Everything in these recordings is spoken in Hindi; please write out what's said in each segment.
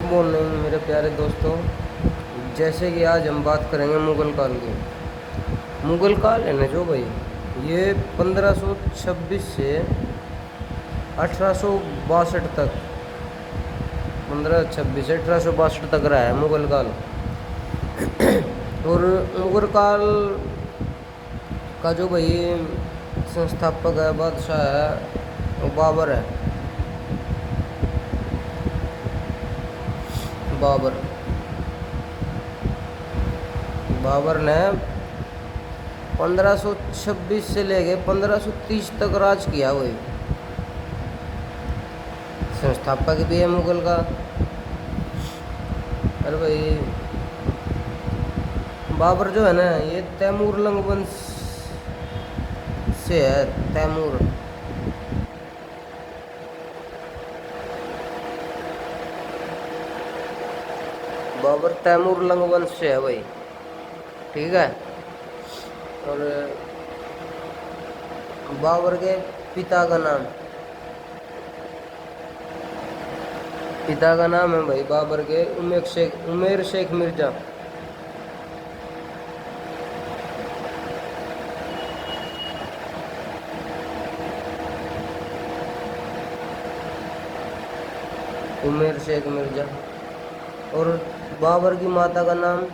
मॉर्निंग मेरे प्यारे दोस्तों। जैसे कि आज हम बात करेंगे मुग़ल काल की। मुग़ल काल है ना जो भाई, ये 1526 से 1862 तक, 1526 से 1862 तक रहा है मुग़ल काल। और मुग़ल काल का जो भाई संस्थापक है, बादशाह है, वो बाबर है। बाबर ने 1526 से लेके 1530 तक राज किया। वही संस्थापक भी है मुगल का। अरे भाई बाबर जो है ना, ये तैमूर लंग वंश से है। तैमूर बाबर तैमूर लंग वंश से है भाई, ठीक है। और बाबर के पिता का नाम है भाई बाबर के उमेर शेख मिर्जा। उमेर शेख मिर्जा। और बाबर की माता का नाम,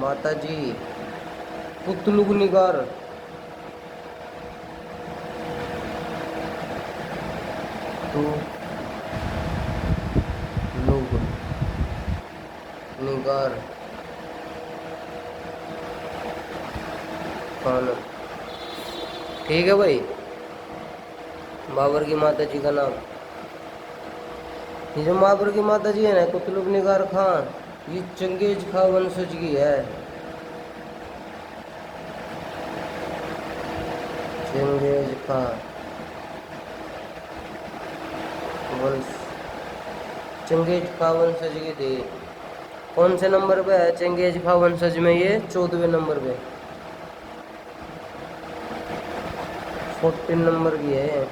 माता जी कुतलुग निगार। कुतलुग निगार खान, ठीक है भाई। बाबर की माता जी का नाम, ये जो बाबर की माता जी है ना, कुतलुग निगार खान, ये चंगेज खां वंशज की है। चंगेज खां वंश, चंगेज खां वंशज की थी। कौन से नंबर पे है चंगेज खां वंशज में? ये 14वें नंबर पे, 14 नंबर की है,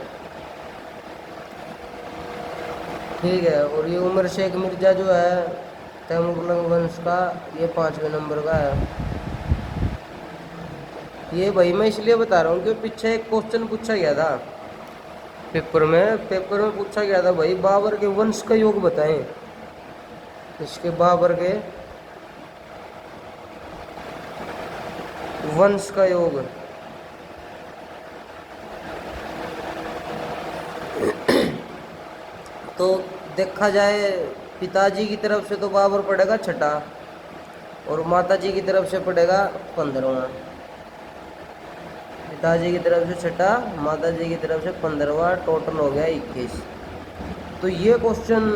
ठीक है। और ये उमर शेख मिर्जा जो है तैमूर वंश का, ये 5वें नंबर का है। ये भाई मैं इसलिए बता रहा हूँ कि पीछे एक क्वेश्चन पूछा गया था पेपर में पूछा गया था भाई, बाबर के वंश का योग बताएं। इसके बाबर के वंश का योग। तो देखा जाए, पिताजी की तरफ से तो बाबर पड़ेगा छठा, और माताजी की तरफ से पड़ेगा 15वां। पिताजी की तरफ से छठा, माताजी की तरफ से 15वां, टोटल हो गया 21। तो ये क्वेश्चन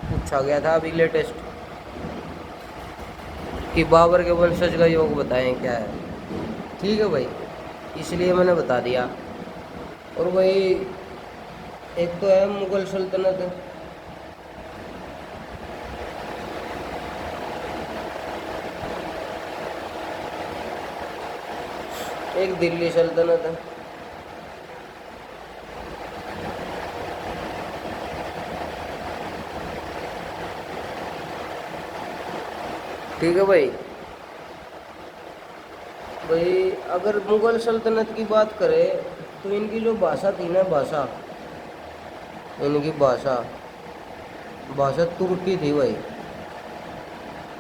पूछा गया था अभी लेटेस्ट, कि बाबर के वंशज का योग बताएं क्या है, ठीक है भाई, इसलिए मैंने बता दिया। और भाई एक तो है मुगल सल्तनत, एक दिल्ली सल्तनत है। ठीक है भाई। अगर मुगल सल्तनत की बात करें तो इनकी जो भाषा थी ना, इनकी भाषा तुर्की थी भाई।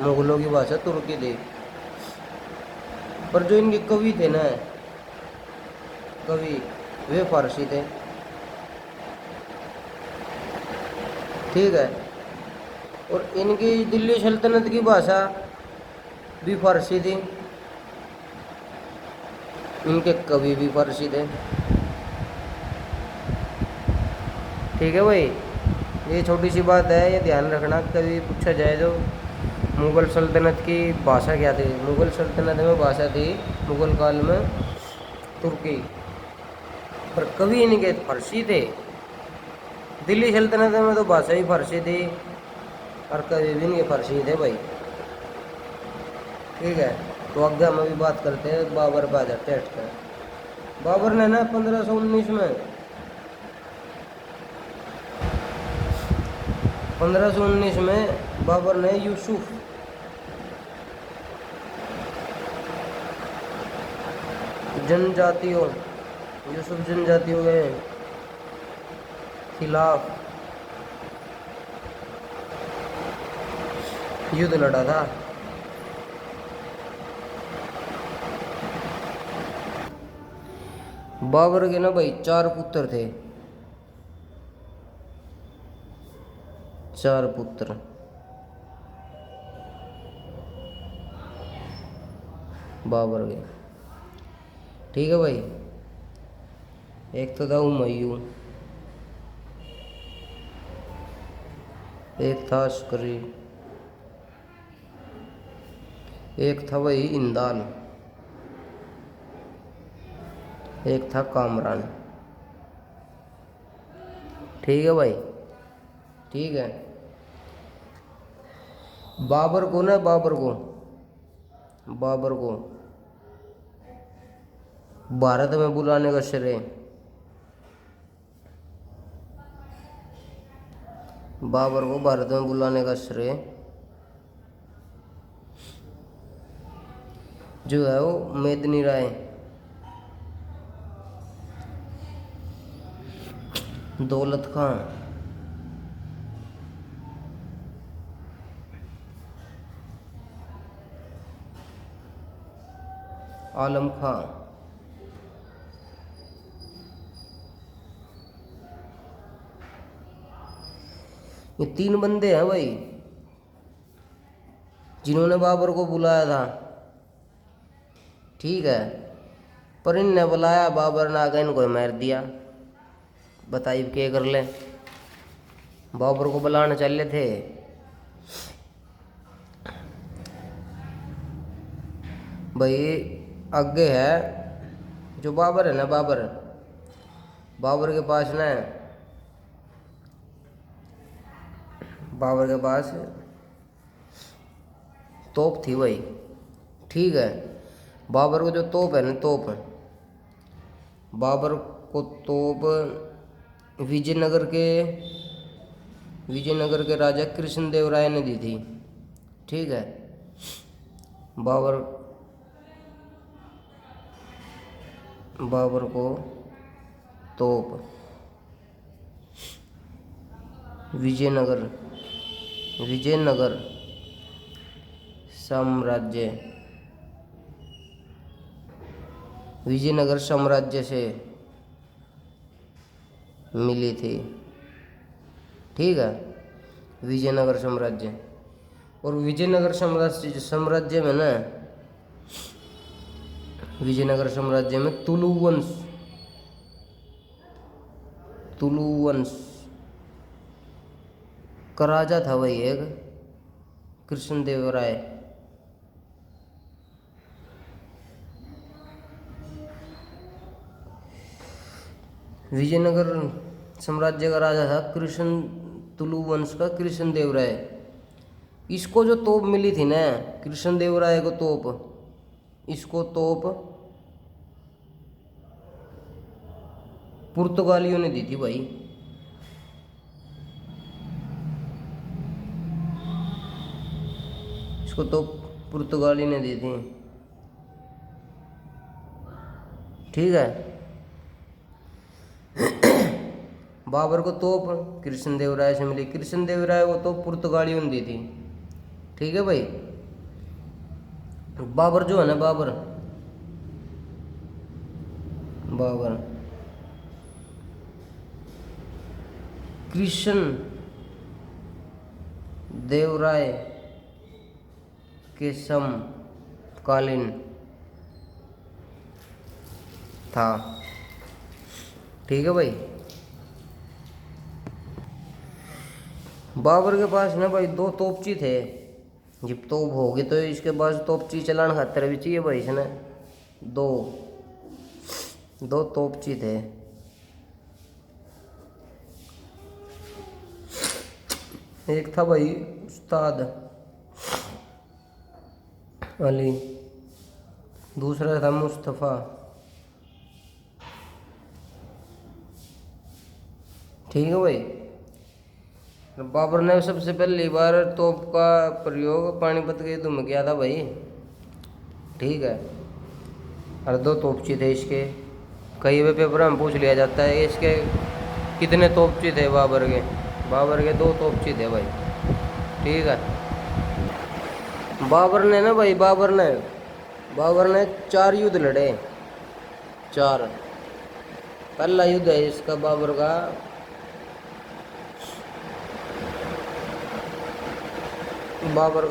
मुगलों की भाषा तुर्की थी, पर जो इनके कवि थे ना, वे फारसी थे, ठीक है। और इनकी दिल्ली सल्तनत की भाषा भी फारसी थी, इनके कवि भी फारसी थे, ठीक है भाई। ये छोटी सी बात है, ये ध्यान रखना, कभी पूछा जाए तो मुग़ल सल्तनत की भाषा क्या थी। मुग़ल सल्तनत में भाषा थी मुग़ल काल में तुर्की, पर कवि इनके फारसी थे। दिल्ली सल्तनत में तो भाषा ही फारसी थी, और कवि भी इनके फारसी थे भाई, ठीक है। तो आगे हम अभी बात करते हैं बाबर पे आ जाते हैं। बाबर ने ना 1519 में 1519 में बाबर ने यूसुफ जनजातियों के खिलाफ युद्ध लड़ा था। बाबर के ना भाई 4 पुत्र थे, 4 पुत्र। बाबर के, ठीक है भाई। एक तो था हुमायूं, एक था अस्करी, एक था भाई इंदाल, एक था कामरान। ठीक है भाई, ठीक है। बाबर को भारत में बुलाने का श्रेय जो है वो मेदिनी राय दौलत खां आलम खां ये 3 बंदे हैं भाई जिन्होंने बाबर को बुलाया था। ठीक है, पर इनने बुलाया, बाबर ने आगे इनको मार दिया। बताइए क्या कर ले। बाबर को बुलाने चले थे, भाई आगे है जो बाबर है ना, बाबर के पास ना, बाबर के पास तोप थी भाई। ठीक है, बाबर को जो तोप है ना, बाबर को तोप विजयनगर के राजा कृष्णदेव राय ने दी थी। ठीक है, बाबर को तोप विजयनगर साम्राज्य से मिली थी। ठीक है, विजयनगर साम्राज्य। और विजयनगर साम्राज्य में ना, विजयनगर साम्राज्य में तुलु वंश का राजा था वही एक कृष्णदेव राय। विजयनगर साम्राज्य का राजा था तुलु वंश का कृष्णदेव राय। इसको जो तोप मिली थी ना, कृष्णदेव राय को तोप, इसको तोप पुर्तगालियों ने दी थी भाई। इसको तो पुर्तगाली ने दी थी। ठीक है, बाबर को तोप कृष्णदेव राय से मिली, कृष्णदेव राय को तो पुर्तगालियों ने दी थी। ठीक है भाई, बाबर जो है ना, बाबर कृष्ण देव राय के समकालीन था। ठीक है भाई, बाबर के पास ना भाई 2 तोपची थे। जब तोप होगी तो इसके पास तोपची चलाने खातिर भी चाहिए भाई। इसने 2 तोपची थे। एक था भाई उस्ताद अली, दूसरा था मुस्तफ़ा। ठीक है भाई, बाबर ने सबसे पहली बार तोप का प्रयोग पानीपत के युद्ध में किया था भाई। ठीक है। और दो तोपची थे इसके। कई वे पेपर में पूछ लिया जाता है इसके कितने तोपची थे बाबर के। बाबर के दो तोपची थे भाई। ठीक है। बाबर ने ना भाई बाबर ने 4 युद्ध लड़े। 4। पहला युद्ध है इसका बाबर का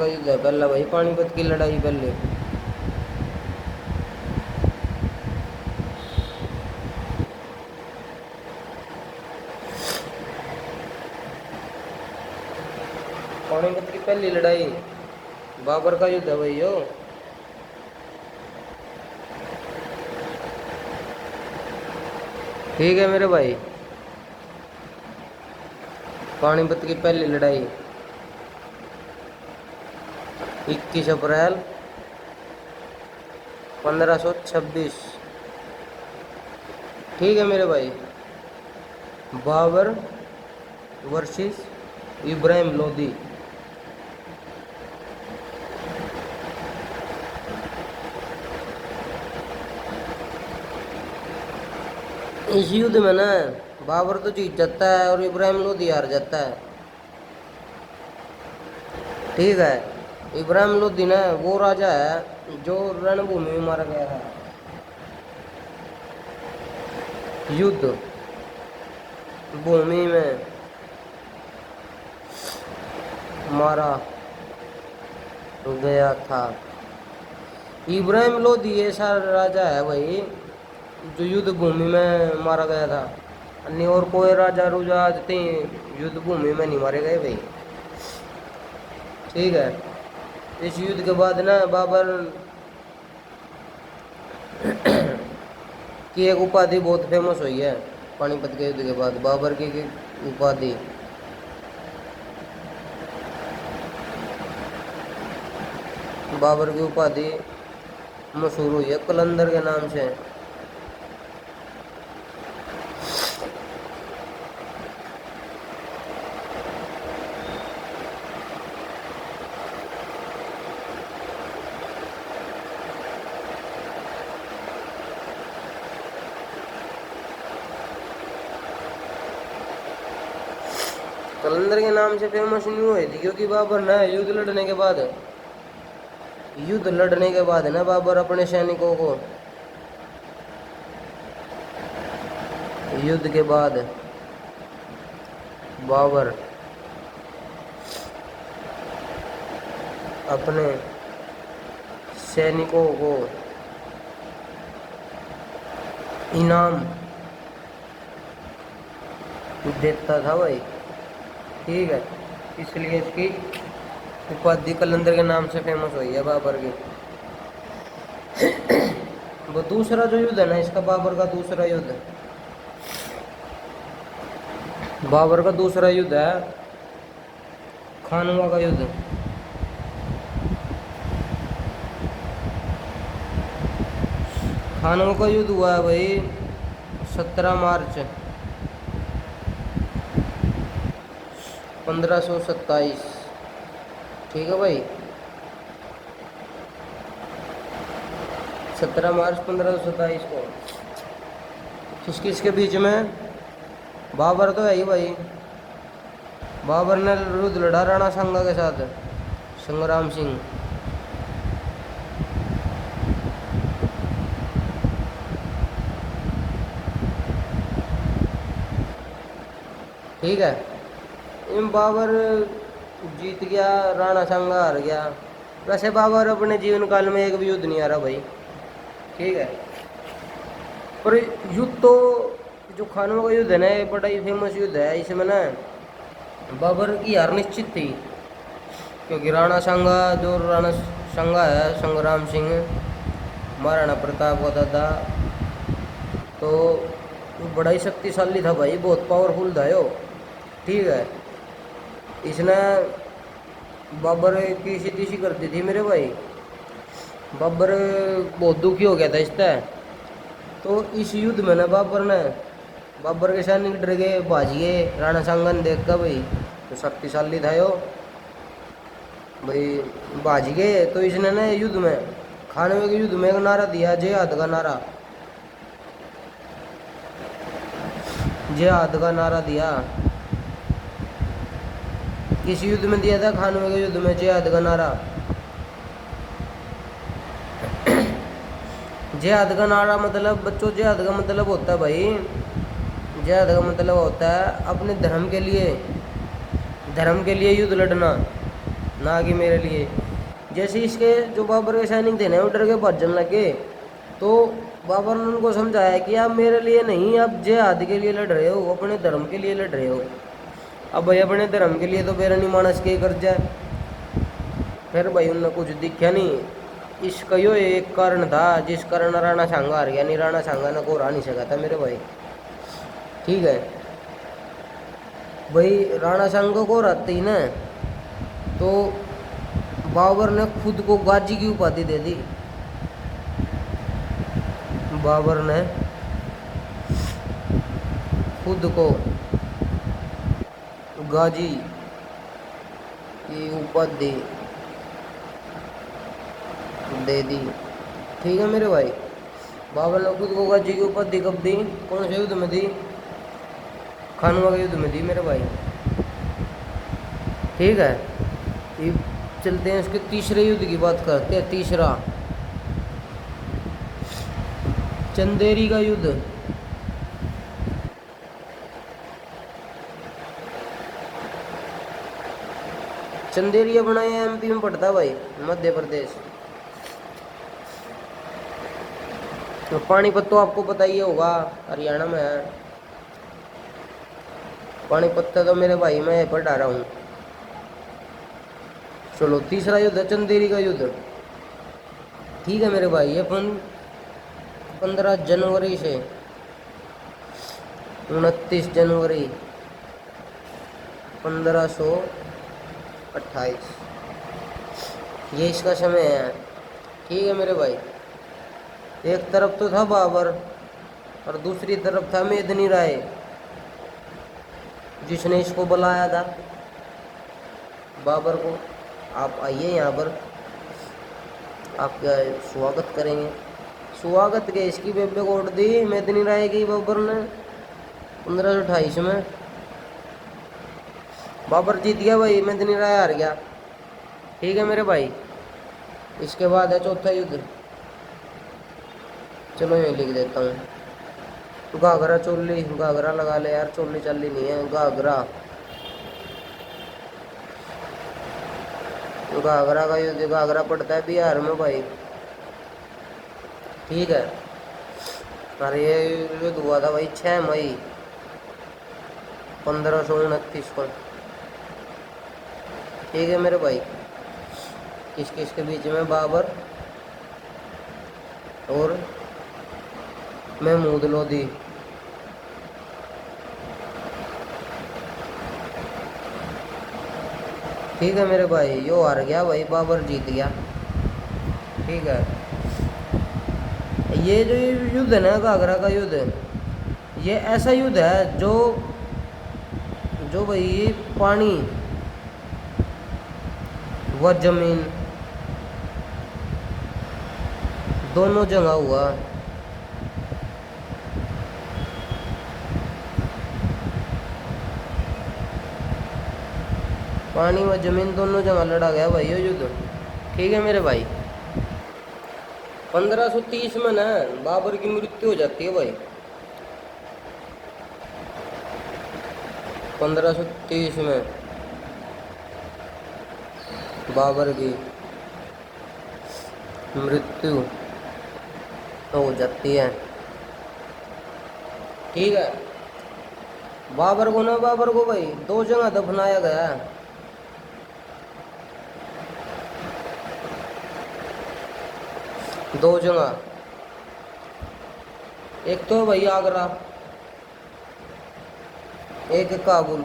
युद्ध है पहला भाई, पानीपत की लड़ाई पहले। पानीपत की पहली लड़ाई बाबर का युद्ध है भाई यो। ठीक है मेरे भाई। पानीपत की पहली लड़ाई 21 अप्रैल 1526। ठीक है मेरे भाई। बाबर वर्सेस इब्राहिम लोदी। इस युद्ध में ना बाबर तो जीत जाता है और इब्राहिम लोदी हार जाता है। ठीक है। इब्राहिम लोदी ना वो राजा है जो रणभूमि में मारा गया है। युद्ध भूमि में मारा गया था। इब्राहिम लोदी ऐसा राजा है भाई जो युद्ध भूमि में मारा गया था। अन्य और कोई राजा रुजा आज युद्ध भूमि में नहीं मारे गए भाई। ठीक है। इस युद्ध के बाद ना बाबर की एक उपाधि बहुत फेमस हुई है। पानीपत के युद्ध के बाद बाबर की उपाधि मशहूर हुई है कलंदर के नाम से। कलंदर के नाम से फेमस नहीं हुई थी क्योंकि बाबर ना युद्ध लड़ने के बाद ना बाबर अपने सैनिकों को युद्ध के बाद बाबर अपने सैनिकों को इनाम देता था भाई। ठीक है। इसलिए इसकी उपाधि कलंदर के नाम से फेमस हुई है बाबर की। वो दूसरा जो युद्ध है ना इसका बाबर का दूसरा युद्ध है खानवा का युद्ध। खानवा का युद्ध हुआ है भाई 17 मार्च 1527। ठीक है भाई। 17 मार्च 1527 को किसके बीच में? बाबर तो है ही भाई। बाबर ने युद्ध लड़ा राणा सांगा के साथ, संग्राम सिंह। ठीक है। इन बाबर जीत गया, राणा सांगा हार गया। वैसे बाबर अपने जीवन काल में एक भी युद्ध नहीं हारा भाई। ठीक है। पर युद्ध तो जो खानवा का युद्ध है ना ये बड़ा ही फेमस युद्ध है। इसमें ना बाबर की हार निश्चित थी क्योंकि राणा सांगा है संग्राम सिंह महाराणा प्रताप का दादा, तो बड़ा ही शक्तिशाली था भाई, बहुत पावरफुल था यो। ठीक है। इसने बाबर की सीधी कर दी थी मेरे भाई। बाबर बहुत दुखी हो गया था इससे। तो इस युद्ध में ना बाबर के सैनिक डर गए, भाज गए राणा सांगा ने देख कर भाई। तो शक्तिशाली था यो भाई। बाज गए तो इसने ना युद्ध में, खानवे के युद्ध में एक नारा दिया, जिहाद का नारा, जिहाद का नारा दिया। किस युद्ध में दिया था? खानवे के युद्ध में जिहाद का नारा। जिहाद का नारा मतलब बच्चों, जिहाद का मतलब होता है भाई, जिहाद का मतलब होता है अपने धर्म के लिए, धर्म के लिए युद्ध लड़ना, ना कि मेरे लिए। जैसे इसके जो बाबर के सैनिक थे ना, वो डर के भजन लगे, तो बाबर ने उनको समझाया कि आप मेरे लिए नहीं, आप जिहाद के लिए लड़ रहे हो, अपने धर्म के लिए लड़ रहे हो। अब भाई अपने धर्म के लिए तो बेरनी मानस के कर जाए। फिर भाई उनने कुछ दिखा नहीं। इसका यो एक कारण था जिस कारण राणा सांगा हार गया, नहीं राणा सांगा ने को हरा नहीं सका था मेरे भाई। ठीक है भाई, राणा सांगा को हराते ही ना, तो बाबर ने खुद को गाजी की उपाधि दे दी। बाबर ने खुद को गाजी की उपाधि दे दी। ठीक है मेरे भाई, बाबर ने खुद को गाजी की उपाधि कब दी? कौन से युद्ध में दी? खानवा के युद्ध में दी मेरे भाई। ठीक है, ये चलते हैं इसके तीसरे युद्ध की बात करते हैं। तीसरा, चंदेरी का युद्ध। चंदेरी अपना ये एमपी में पड़ता है भाई, मध्य प्रदेश। तो पानीपत तो आपको पता ही होगा, हरियाणा में है। पानीपत तो मेरे भाई मैं पर डाला हूँ। चलो तीसरा युद्ध है चंदेरी का युद्ध। ठीक है मेरे भाई, ये 15 जनवरी से 29 जनवरी 1528 ये इसका समय है। ठीक है मेरे भाई, एक तरफ तो था बाबर और दूसरी तरफ था मेदिनी राय, जिसने इसको बुलाया था बाबर को, आप आइए यहाँ पर, आपका स्वागत करेंगे। स्वागत के इसकी बेबे को उड़ दी मेदिनी राय की बाबर ने 1528 में। बाबर जीत गया भाई, मेदिनी राय हार गया। ठीक है मेरे भाई, इसके बाद है चौथा युद्ध। चलो यहीं लिख देता हूँ, घाघरा चोली, घाघरा लगा ले यार, चोली चाली नहीं है, घाघरा। घाघरा का युद्ध, घाघरा पड़ता है बिहार में भाई। ठीक है, और ये युद्ध हुआ था भाई 6 मई 1529 को। ठीक है मेरे भाई, किस किस के बीच में? बाबर और महमूद लोधी। ठीक है मेरे भाई, यो हार गया भाई, बाबर जीत गया। ठीक है, ये जो युद्ध है ना घाघरा का युद्ध, ये ऐसा युद्ध है जो जो भाई पानी व जमीन दोनों जगह हुआ। पानी व जमीन दोनों जगह लड़ा गया भाई ये युद्ध। ठीक है मेरे भाई, 1530 में ना बाबर की मृत्यु हो जाती है भाई। 1530 में बाबर की मृत्यु हो जाती है। ठीक है, बाबर को भाई 2 जगह दफनाया गया है। दो जगह, एक तो भाई आगरा, एक काबुल।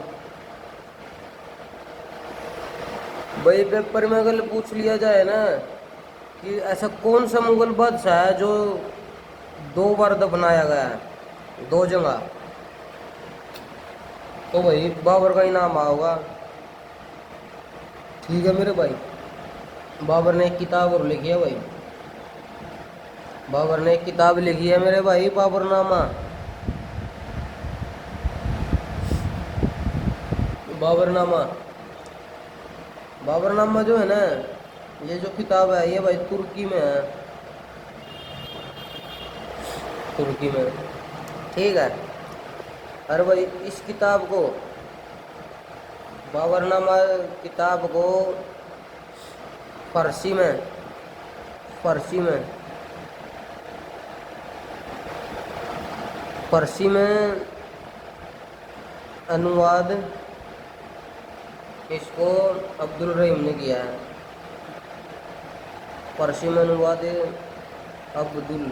भाई पेपर में अगर पूछ लिया जाए ना कि ऐसा कौन सा मुगल बादशाह है जो 2 बार दफनाया गया है 2 जगह, तो भाई बाबर का ही नाम आएगा। ठीक है मेरे भाई। बाबर ने एक किताब और लिखी है भाई, बाबर ने एक किताब लिखी है मेरे भाई, बाबरनामा। बाबरनामा, बाबरनामा जो है ना, ये जो किताब है ये भाई तुर्की में है, तुर्की में। ठीक है। अरे भाई इस किताब को, बाबरनामा किताब को फारसी में, फारसी में, फारसी में अनुवाद इसको अब्दुल रहीम ने किया है। फारसी में अनुवाद अब्दुल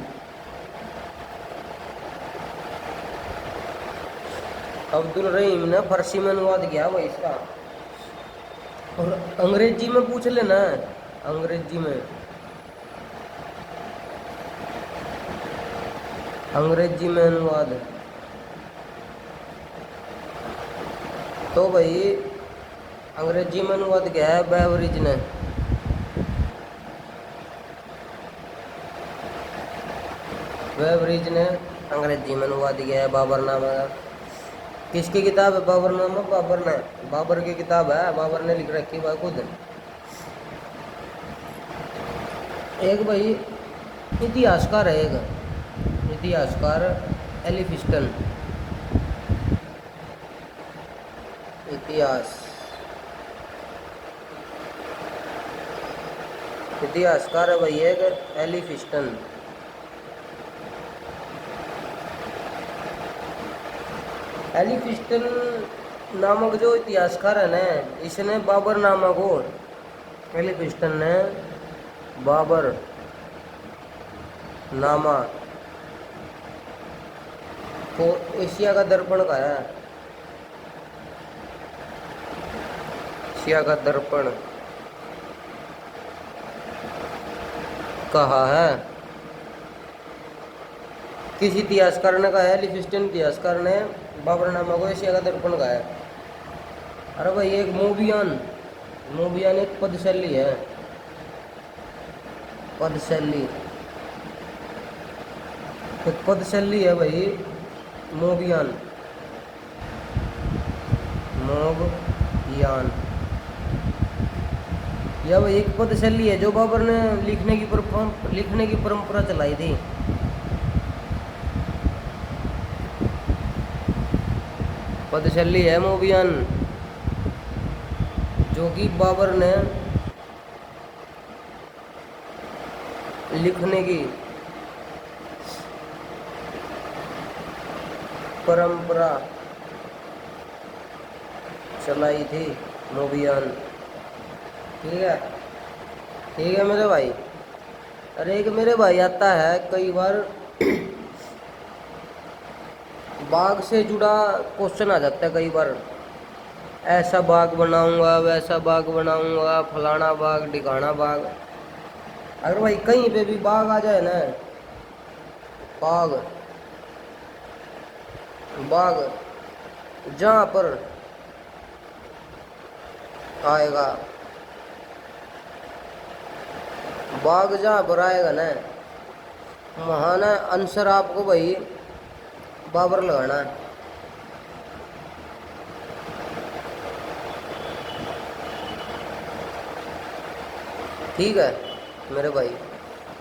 अब्दुल रहीम ने फारसी में अनुवाद किया भाई इसका। और अंग्रेजी में पूछ लेना, अंग्रेजी में, अंग्रेजी में अनुवाद। तो भाई अंग्रेजी में अनुवाद क्या है बेवरिज ने, बेवरिज ने अंग्रेजी में अनुवाद किया है बाबरनामा का। किसकी किताब है बाबरनामा? बाबर ने, बाबर की किताब है, बाबर ने लिख रखी है खुद। एक भाई इतिहासकार है, एक इतिहासकार एलिफिस्टन, इतिहास, इतिहासकार है भाई एक एलिफिस्टन। एलिफिस्टन नामक जो इतिहासकार है ना, इसने बाबरनामा को, एलिफिस्टन ने बाबर नामा को एशिया का दर्पण कहा है, एशिया का दर्पण कहा है। किस इतिहासकार ने कहा है? एलिफिस्टन इतिहासकार ने बाबरनामा को एशिया का दर्पण कहा है। अरे भाई एक मोबियान, मोबियान एक पदशैली है, पदशैली, एक पदशैली है भाई मोबियान, मोबियान। यह भाई एक पदशैली है जो बाबर ने लिखने की परंपरा चलाई थी। पदशैली है मोबियान, जो कि बाबर ने लिखने की परंपरा चलाई थी, मोबियान। ठीक है, ठीक है मेरे भाई। अरे एक मेरे भाई आता है कई बार बाग से जुड़ा क्वेश्चन आ जाता है कई बार, ऐसा बाग बनाऊंगा, वैसा बाग बनाऊंगा, फलाना बाग, ढिकाना बाग। अगर भाई कहीं पे भी बाग आ जाए ना, बाग, बाग जहाँ पर आएगा, बाग जहाँ पर आएगा ना, वहाँ ना आंसर आपको भाई बाबर लगाना है। ठीक है मेरे भाई,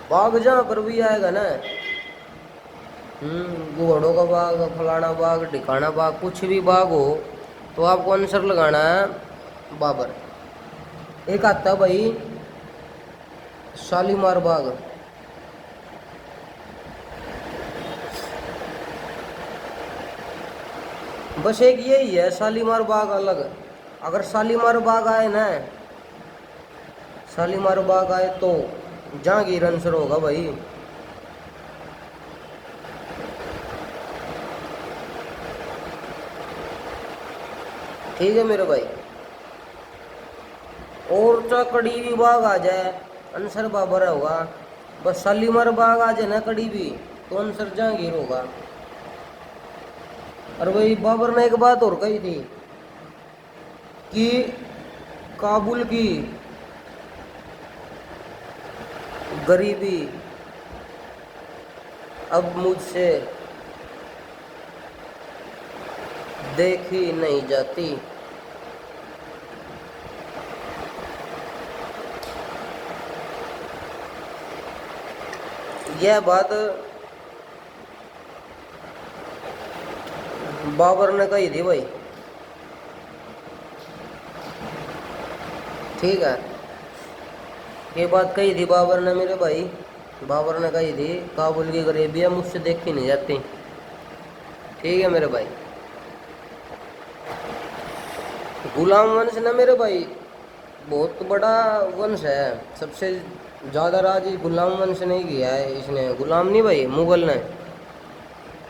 बाग जहाँ पर भी आएगा ना, घोड़ों का बाग, फलाना बाग, ढिकाना बाग, कुछ भी बाग हो तो आपको आंसर लगाना है बाबर। एक आता भाई शालीमार बाग, बस एक यही है, शालीमार बाग अलग। अगर शालीमार बाग आए ना, शालीमार बाग आए तो जहांगीर आंसर होगा भाई। ठीक है मेरे भाई। और तो कड़ी भी बाग आ जाए आंसर बाबर होगा, बस शालीमार बाग आ जाए ना कड़ी भी तो आंसर जहांगीर होगा। और वही बाबर ने एक बात और कही थी कि काबुल की गरीबी अब मुझसे देखी नहीं जाती। यह बात बाबर ने कही थी भाई, ठीक है। ये बात कही थी बाबर ने मेरे भाई, बाबर ने कही थी काबुल की गरीबी है मुझसे देखी नहीं जाती, ठीक है मेरे भाई। गुलाम वंश ना मेरे भाई बहुत बड़ा वंश है, सबसे ज़्यादा राज गुलाम वंश ने ही किया है। इसने गुलाम नहीं भाई, मुगल ने,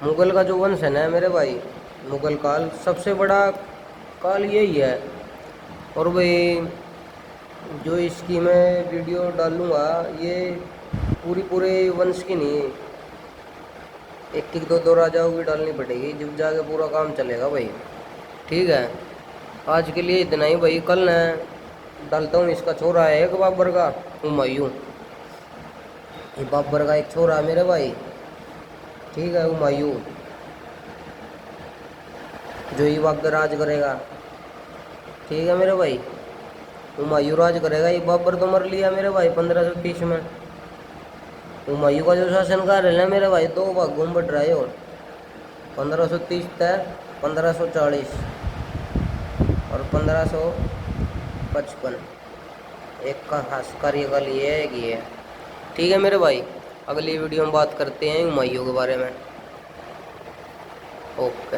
मुगल का जो वंश है ना मेरे भाई, मुगल काल सबसे बड़ा काल यही है। और भाई जो इसकी मैं वीडियो डालूँगा ये पूरे वंश की नहीं, एक एक दो राजाओं की डालनी पड़ेगी जब जाके पूरा काम चलेगा भाई, ठीक है। आज के लिए इतना ही भाई, कल मैं डालता हूँ इसका छोरा है एक बाबर का, हुमायूं। ये बाबर का एक छोरा है मेरे भाई, ठीक है, हुमायूं, जो ये वक्त राज करेगा, ठीक है मेरे भाई। हुमायूं राज करेगा, ये बाबर तो मर लिया मेरे भाई 1530 में। हुमायूं का जो शासनकाल है ना मेरे भाई 2 भागों में बट रहा है, और 1530 तक 1540 और 1555 एक का खास कार्यकाल ये है कि है, ठीक है मेरे भाई। अगली वीडियो में बात करते हैं हुमायूं के बारे में। ओके।